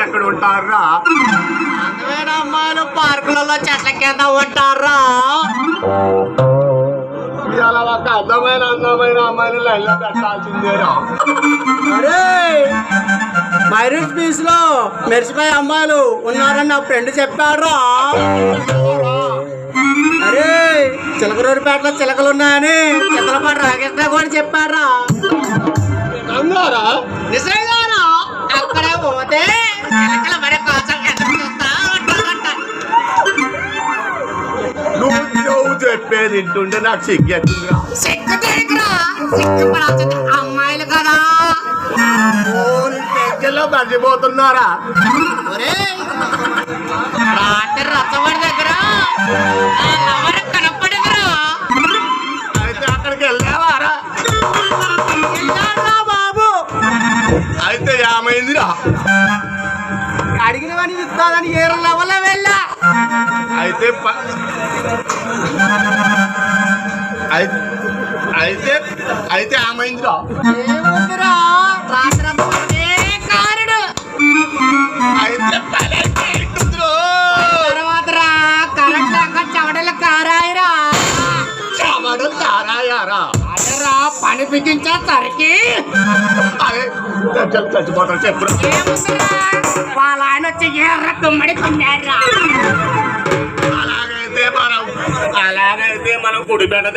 ఎక్కడ ఉంటారా? అందమైన అమ్మాయిలు పార్కులలో చెట్ల కింద ఉంటారా? ఇలా ఒక అందమైన అమ్మాయిలు లైన్లో పెట్టాల్సిందేరా. అరే మైరూస్ బీచ్ లో మెరిసిపోయే అమ్మాయిలు ఉన్నారని నా ఫ్రెండ్ చెప్పారా? అరే చిలకలూరిపేటలో చిలకలు ఉన్నాయని చిలకలపాటి రాకేష్ కూడా చెప్పారా? అన్నారా? నిజంగానా? అక్కడే పోతే చిలకల మరి కోసం ఎదురు చూస్తా ఉంటారంట. నువ్వు చెప్పేది వింటుంటే నాకు సిగ్గెత్తుందిరా. సిగ్గుతేరా, సిగ్గుపడాల్సింది అమ్మాయిలు కదా. దగ్గరలో మర్చిపోతున్నారా? రాత్రి రచ్చబడి దగ్గర కనపడదురా. అయితే అక్కడికి వెళ్ళావారా? బాబు అయితే ఏమైందిరా? అడిగినవని ఇస్తాదని ఏ లెవెల్ వెళ్ళా. అయితే అయితే అయితే ఏమైందిరా? ఏముందిరా రాత్రి కారుడు అయితే తర్వాత కరెంట్ లేక చెవడలు కారాయిరా. చావాడు తారాయారా? అదరా పని బిగించేసరికి అదే చచ్చిపోతారు చెప్పుడు. ఏముందిరా వాళ్ళ ఆయన వచ్చి ఎర్ర కుమ్మడి కొన్నారా. అలాగైతే మనం కుడిపేట